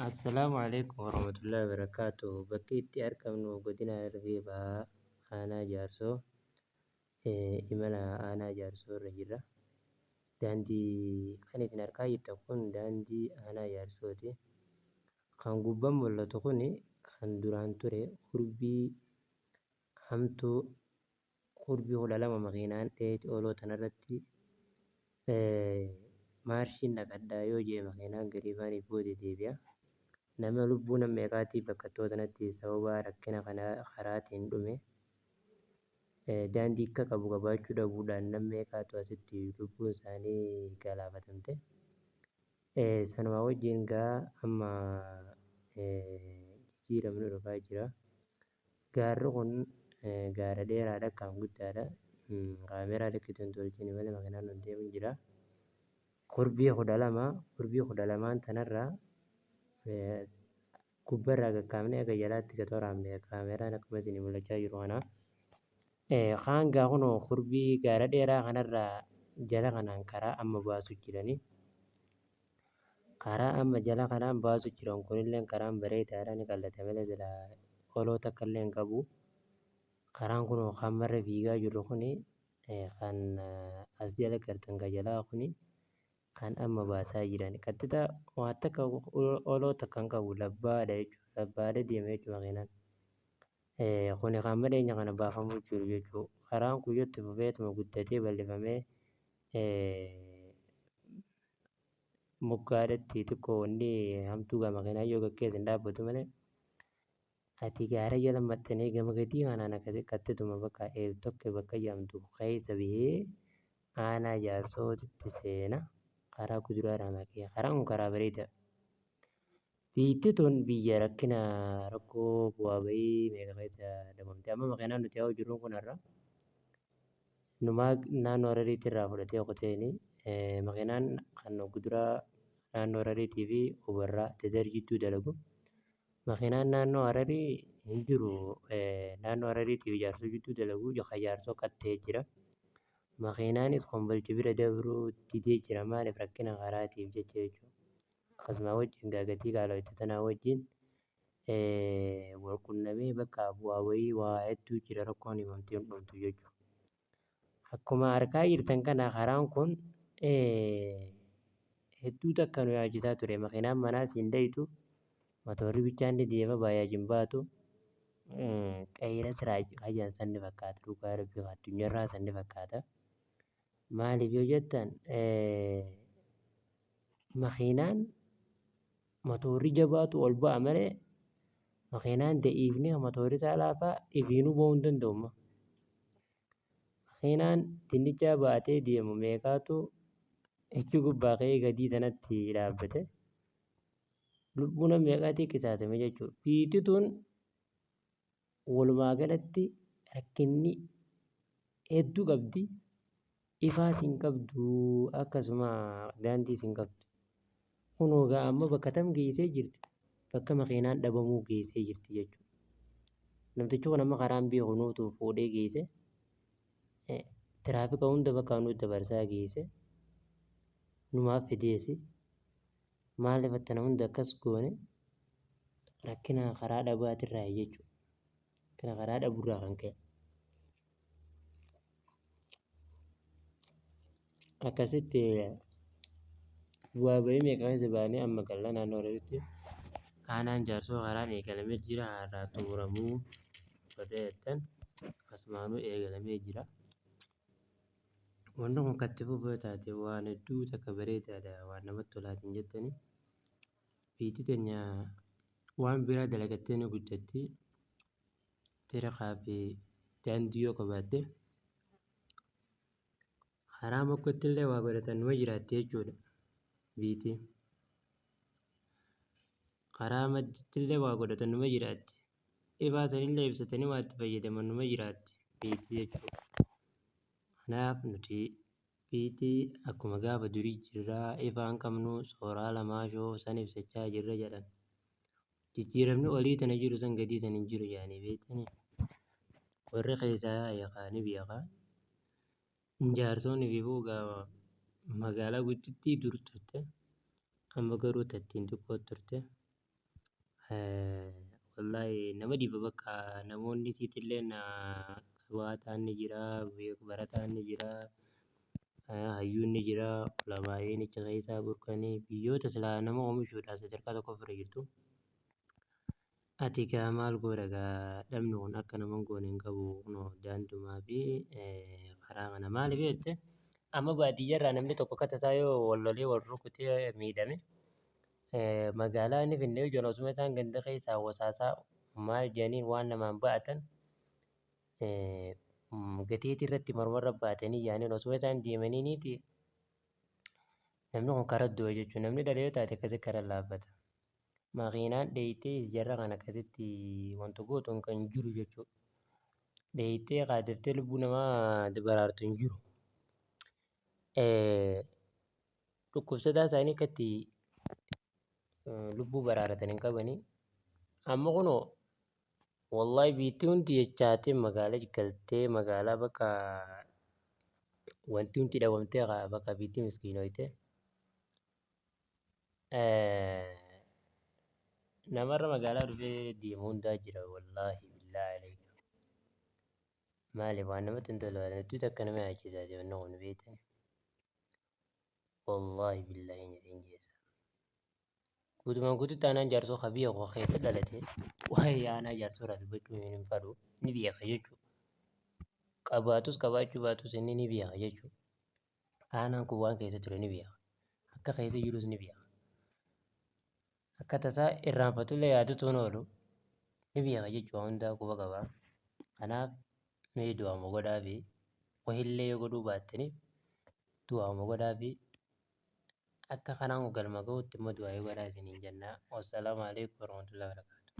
Assalamualaikum warahmatullahi wabarakatuh. Bakki itti argamnu godina Harargee Bahaa aanaa Jaarsoo imala aanaa Jaarsoo irra jirra. Daandii kan isin argaa jirtan kun daandii aanaa Jaarsooti. Kan gubbaan mul'atu kun kan duraan ture kurbii hamtuu kurbii 12 makiinaan dheetii ooloo tanarratti maarshiin naqadhaa yoo jee makiinaan gadi baaniif booda deebi'a. Nama lubbuu nama meeqaatii bakka kanatti sababa rakkina karaatiin dhume daandii akka qabu qabaachuu dhabuudhaan nama meeqaatu asitti lubbuun isaanii galaafatamte. Sanuma wajjin gaa amma jijjiiramni dhufaa jira. Gaarri kun gaara dheeraadha kan guddaadha. Kaameeraa likkituun tolchine malee makiinaan nun deemu jira. Kurbii 12 tanarraa gubbarraa qaqqaabnee akka jalaatti gad waraabne kaameeraan akkuma isin mul'achaa jiru kana. Haangaa kunoo kurbii gaara dheeraa kanarraa jala kanaan karaa amma baasu jiranii. Karaa amma jala kanaan baasu jiran kunillee karaan bareedaadha ni qallata malee silaa oloo takka illee hin qabu. Karaan kunoo kan marra fiigaa jirru kuni kan as jala gartan kan jalaa kuni kan amma baasaa jiran. Qaxxixa waan takka oloo takka hin qabu labbaadha jechuudha. Labbaadha deema jechuudha makiinaan. Kuni kan madheenya kana baafamuu jiru jechuudha. Karaan kun yoo itti fufeetuma guddatee bal'ifamee moggaadhatti xiqqoo wanni hamtuu gaa makiinaan yoo gaggeesse hin dhaabbatu malee ati gaara jala maxxanee gama gadii kanaan qaxxituma bakka tokko bakka jedhamtu keessa bahee aanaa Jaarsootti seena. Karaa kuduraadhaan makee karaan kun karaa bareedaa. Biyyi tun biyya rakkina rakkoo bu'aa bahii meeqa keessa dabamte. Amma makiinaan nuti haa jirru kun har'a numaa naannoo Harariitti irraa fudhatee qoteeni makiinaan kan kuduraa naannoo Harariitii fi Obarraa Teezerjiituu dalagu. Makiinaan naannoo Hararii hin jiru naannoo Harariitii fi Jaarsoo jidduu dalagu Jaarsoo qattee jira. Makiinaanis Kombolcha bira dabruu didee jira maaliif rakkina karaatiif jecha jechuudha. Akkasuma wajjin gaagatii qaala'otti tanaa wajjin wal qunnamee bakka bu'aa bahii waa hedduu jira rakkoon himamtee hin dhumtu jechuudha. Akkuma argaa jirtan kana karaan kun hedduu takka nu yaachisaa ture. Makiinaan manaas hin dhayitu motorri bichaan ni deema baay'ee hin baatu. Qeyyira siraa qayyaan sanni fakkaata dhugaa rabbii addunyaarraa sanni fakkaata. Maaliif yoo jettan makiinaan motorri jabaatu ol ba'a malee makiinaan da'iifni motorri isaa laafaa ifiinuu ba'uu hin danda'u. Makiinaan dinnichaa baatee deemu meeqaatu ichi gubbaa ka'ee gadii sanatti dhaabbate lubbuu nama meeqaatii qisaasame jechuudha. Biyyi tun walumaa galatti rakkinni hedduu qabdi. Ifaas hin qabdu akkasuma daandiis hin qabdu. Kunoo gaa amma bakka tam geessee jirti? Bakka makiinaan dhabamuu geessee jirti jechuudha. Namtichi kun amma karaan beeku nuutu fuudhee geesse tiraafika hunda bakka nuti dabarsaa geesse numaaf fideessi. Maaliif attana hunda akkas goone rakkina karaa dhabaatirraa jechuudha. Rakkina karaa dhabuurraa kan ka'e. Akkasitti bu'aa bahii meeqa keessa baanee amma galla naannoo Hararitti aanaan Jaarsoo karaan eegalamee jira har'aa xumuramuu godhee jettan akkasumaanuu eegalamee jira. Wanti kun kan itti fufuu taate waan hedduu takka bareedaadha waan namatti tolaatiin jettanii biyyi teenya waan biraa dalagattee ni guddatti. Tirakaa fi daandii yoo qabaatte karaa mokkootti illee waa godhatan numa jiraatti jechuudha. Biyyi karaa maddiitti illee waa godhatan numa jiraatti. Ibaasanillee ibsatanii waa itti fayyadaman numa jiraatti biyyi jechuudha. Kanaaf nuti biyyi akkuma gaafa durii jirraa ifaan qabnu sooraa lamaashoo san ibsachaa jirra jedhan. Jijjiiramni olii tana jiru san gadii san hin jiru jedhanii beektanii. Warri keessaa yaqaanii beekaa. Jaarsoonni fi bu'uugaa magaalaa guddittii dur turte amma garuu tattiin xiqqoo turte والله nama dhiba bakka namoonni siitilleen qabaataan ni jira, barataan ni jira, hayyuun ni jira, ulamaa'een achi keessaa burqanii biyyoota silaa nama oomishuudhaan sadarkaa tokkoffirra jirtu. Ati gaa maal goota gaa dhabni kun akka nama hin goone hin qabu kunoo daandumaa fi karaa kana maaliif jette amma baadiyyaarraa namni tokko akka tasaa yoo wal lolee wal rukutee miidhame magaalaa inni finnee ijoon osuma isaan ganda keessaa wasaasaa maal jedhaniin waan namaan ba'atan gateetii irratti mormarra baatanii yaaniin osuma isaan deemaniiniiti namni kun karaa du'a jechuudha. Namni dhalee yoo taate akkasii karaa laaffata. Makiinaan dheeyitee jarra kana akkasitti wanta gootu kan jiru jechuudha. Dheeyitee qaadaftee lubbuu namaa baraartu hin jiru. Dhukkubsataa isaanii akkatti lubbuu baraaratan hin qabanii. Amma kunoo wallahi biitti hundi jechaatee magaalaa galtee magaalaa bakka wanti hundi dhabamtee bakka biitti miskiinoyte. Namarra magaalaa dhufee deemu hundaa jira wallaahi billaahi alayka. Maaliif waan namatti hin tolle hedduu akka nama yaachisaa wanni kun beektani. Wallaahi billaahi hin jedhin jeessa. Guutumaan guututti aanaan jaarsoo biyya koo keessa dhalate waa'ee aanaa jaarsoodhaa dubbachuu hin fedhu ni beeka jechuudha. Qabaatus qabaachuu baatus inni ni beeka jechuudha. Aanaan kun waan keessa ture ni beeka. Akka keessa jirus ni beeka. Akka tasaa irraanfatullee yaadatu hin oolu ni beeka jechuudha hundaa quba qaba. Kanaaf mee du'aama godhaa fi wahillee yoo godhuu baattaniif du'aama godhaa fi akka kanaan galma ga'utti immoo du'aa godhaa isiniin jenna. Wassalaamu alaikum warahmatullahi wabarakatuh.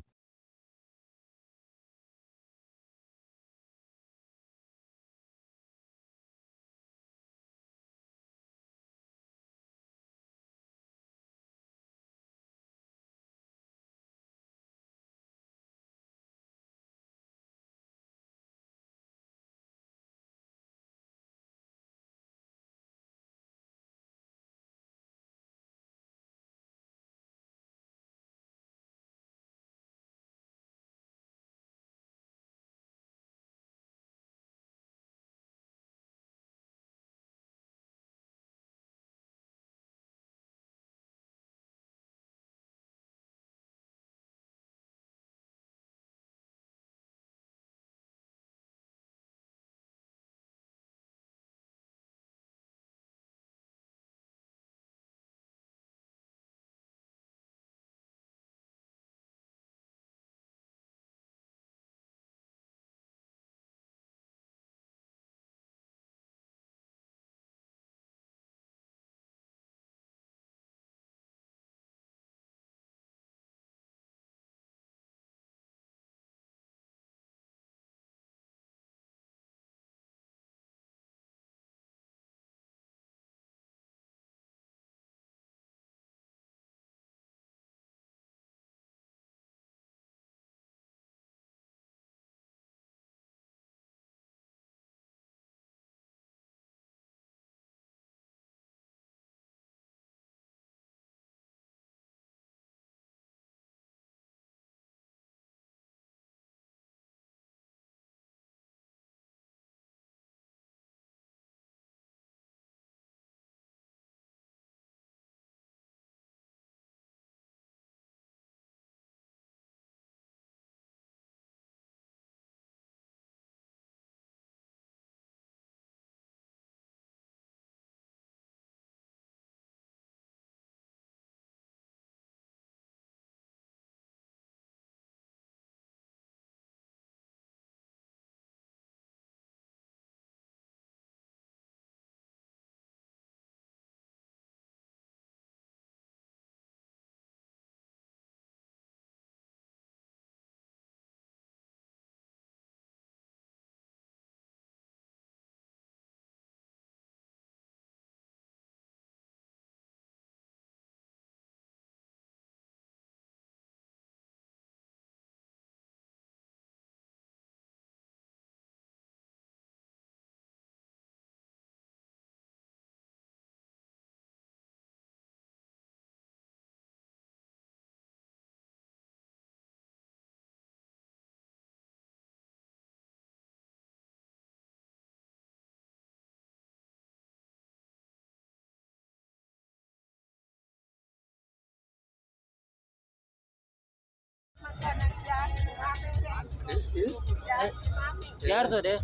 यार तो दे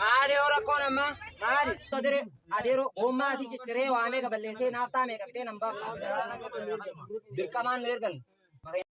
Maali ora kon amma maali todere adero umma si chichire waame ka balle se nafta me ka bite namba dirkaman nergan